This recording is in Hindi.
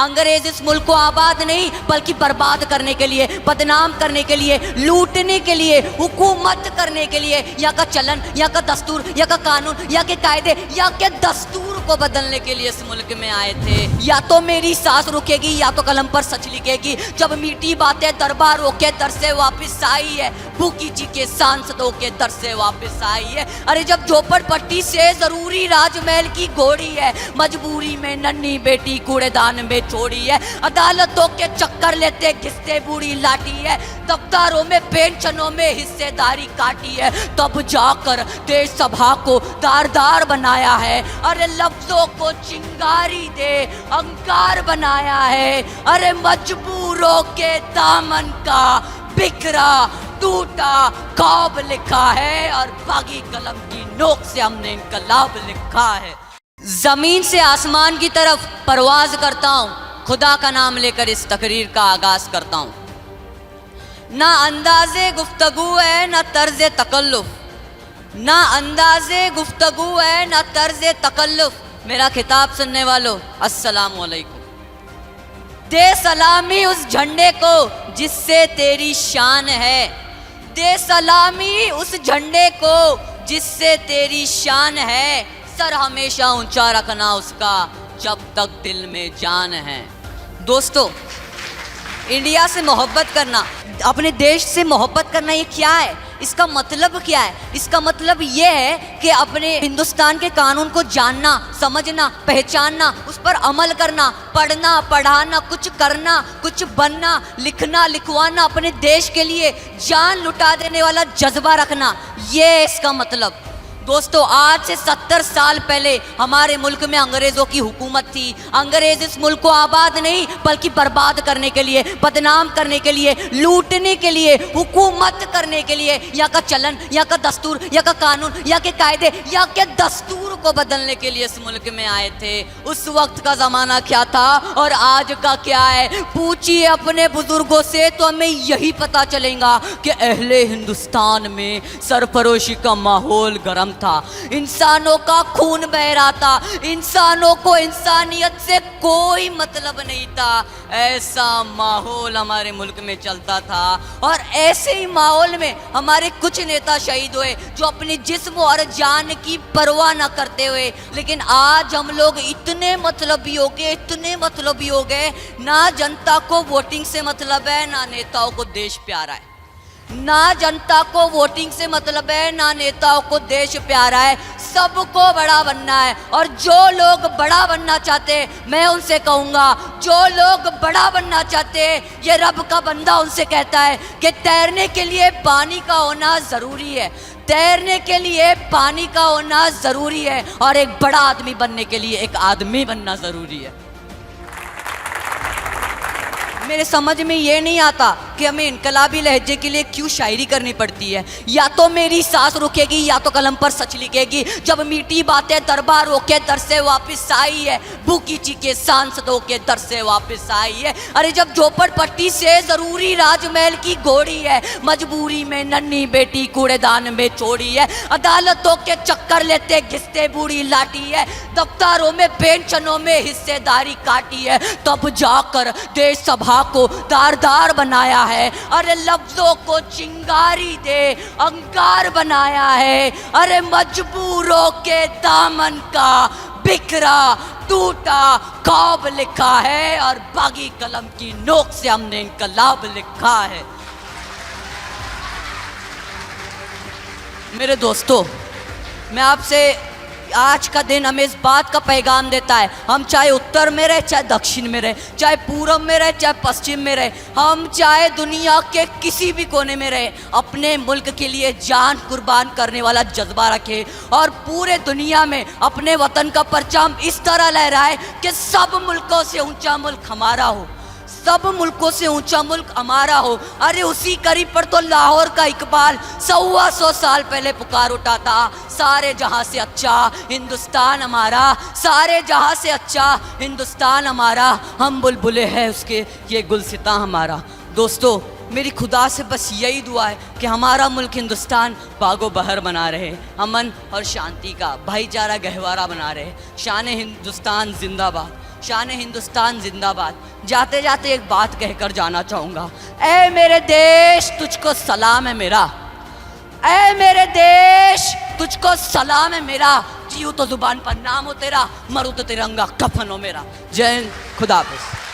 अंग्रेज इस मुल्क को आबाद नहीं बल्कि बर्बाद करने के लिए, बदनाम करने के लिए, लूटने के लिए, हुकूमत करने के लिए, यहाँ का चलन, यहाँ का दस्तूर, यहाँ का कानून, यहाँ के कायदे, यहाँ के दस्तूर को बदलने के लिए इस मुल्क में आए थे। या तो मेरी सांस रुकेगी या तो कलम पर सच लिखेगी। जब मीठी बातें दरबारों के दर से वापस आई है, भूखी जी के सांसदों के दर से वापस आई है। अरे जब झोपड़पट्टी से जरूरी राजमहल की घोड़ी है, मजबूरी में नन्ही बेटी कूड़ेदान में छोड़ी है। अदालतों के चक्कर लेते घिसते बूढ़ी लाठी है, दफ्तारों में पेंशनों में हिस्सेदारी काटी है। तब जाकर देश सभा को दारदार बनाया है। अरे लफ्जों को चिंगारी दे अंगार बनाया है। अरे मजबूरों के दामन का बिखरा टूटा ख्वाब लिखा है और बागी कलम की नोक से हमने इनकलाब लिखा है। जमीन से आसमान की तरफ परवाज करता हूँ, खुदा का नाम लेकर इस तकरीर का आगाज करता हूँ। ना अंदाज़े गुफ्तगू है ना तर्ज़े तकल्लुफ़, ना अंदाज़े गुफ्तगू है ना तर्ज़े तकल्लुफ़। मेरा खिताब सुनने वालों अस्सलाम वालेकुम। दे सलामी उस झंडे को जिससे तेरी शान है, दे सलामी उस झंडे को जिससे तेरी शान है। सर हमेशा ऊंचा रखना उसका जब तक दिल में जान है। दोस्तों, इंडिया से मोहब्बत करना, अपने देश से मोहब्बत करना, ये क्या है? इसका मतलब क्या है? इसका मतलब ये है कि अपने हिंदुस्तान के कानून को जानना, समझना, पहचानना, उस पर अमल करना, पढ़ना, पढ़ाना, कुछ करना, कुछ बनना, लिखना, लिखवाना, अपने देश के लिए जान लुटा देने वाला जज्बा रखना, ये है इसका मतलब। दोस्तों, आज से 70 साल पहले हमारे मुल्क में अंग्रेज़ों की हुकूमत थी। अंग्रेज इस मुल्क को आबाद नहीं बल्कि बर्बाद करने के लिए, बदनाम करने के लिए, लूटने के लिए, हुकूमत करने के लिए, यहाँ का चलन, यहाँ का दस्तूर, यहाँ का कानून, यहाँ के कायदे, यहाँ के दस्तूर को बदलने के लिए इस मुल्क में आए थे। उस वक्त का ज़माना क्या था और आज का क्या है, पूछिए अपने बुजुर्गों से तो हमें यही पता चलेगा कि अहले हिंदुस्तान में सरफरोशी का माहौल गर्म था, इंसानों का खून बह रहा था, इंसानों को इंसानियत से कोई मतलब नहीं था। ऐसा माहौल हमारे मुल्क में चलता था और ऐसे ही माहौल में हमारे कुछ नेता शहीद हुए जो अपने जिस्म और जान की परवाह न करते हुए। लेकिन आज हम लोग इतने मतलबी हो गए, इतने मतलबी हो गए, ना जनता को वोटिंग से मतलब है, ना नेताओं को देश प्यारा है। ना जनता को वोटिंग से मतलब है, ना नेताओं को देश प्यारा है। सबको बड़ा बनना है और जो लोग बड़ा बनना चाहते हैं, मैं उनसे कहूँगा, जो लोग बड़ा बनना चाहते हैं, ये रब का बंदा उनसे कहता है कि तैरने के लिए पानी का होना ज़रूरी है, तैरने के लिए पानी का होना ज़रूरी है और एक बड़ा आदमी बनने के लिए एक आदमी बनना ज़रूरी है। मेरे समझ में ये नहीं आता कि हमें इनकलाबी लहजे के लिए क्यों शायरी करनी पड़ती है। या तो मेरी सांस रुकेगी या तो कलम पर सच लिखेगी। जब मीठी बातें दरबारों के दर से वापस आई है, भूखी जी के सांसदों के दर से वापस आई है। अरे जब झोपड़पट्टी से जरूरी राजमहल की घोड़ी है, मजबूरी में नन्ही बेटी कूड़ेदान में छोड़ी है। अदालतों के चक्कर लेते घिसते बूढ़ी लाठी है, दफ्तारों में पेंशनों में हिस्सेदारी काटी है। तब जाकर देश सभा को दारदार बनाया है। अरे लफ्जों को चिंगारी दे अंगार बनाया है। अरे मजबूरों के दामन का बिखरा टूटा ख्वाब लिखा है और बागी कलम की नोक से हमने इनकलाब लिखा है। मेरे दोस्तों, मैं आपसे आज का दिन हमें इस बात का पैगाम देता है, हम चाहे उत्तर में रहे, चाहे दक्षिण में रहे, चाहे पूरब में रहे, चाहे पश्चिम में रहे, हम चाहे दुनिया के किसी भी कोने में रहे, अपने मुल्क के लिए जान कुर्बान करने वाला जज्बा रखे और पूरे दुनिया में अपने वतन का परचम इस तरह लहराए कि सब मुल्कों से ऊंचा मुल्क हमारा हो, सब मुल्कों से ऊंचा मुल्क हमारा हो। अरे उसी करीब पर तो लाहौर का इकबाल 125 साल पहले पुकार उठा था, सारे जहां से अच्छा हिंदुस्तान हमारा, सारे जहां से अच्छा हिंदुस्तान हमारा, हम बुलबुले हैं उसके, ये गुलसिता हमारा। दोस्तों, मेरी खुदा से बस यही दुआ है कि हमारा मुल्क हिंदुस्तान बागो बहर बना रहे, अमन और शांति का भाईचारा गहवारा बना रहे। शान हिंदुस्तान जिंदाबाद, शान हिंदुस्तान जिंदाबाद। जाते जाते एक बात कहकर जाना चाहूँगा, ऐ मेरे देश तुझको सलाम है मेरा, ऐ मेरे देश तुझको सलाम है मेरा। जीऊँ तो जुबान पर नाम हो तेरा, मरूँ तो तिरंगा कफन हो मेरा। जय हिंद, खुदा हाफिज़।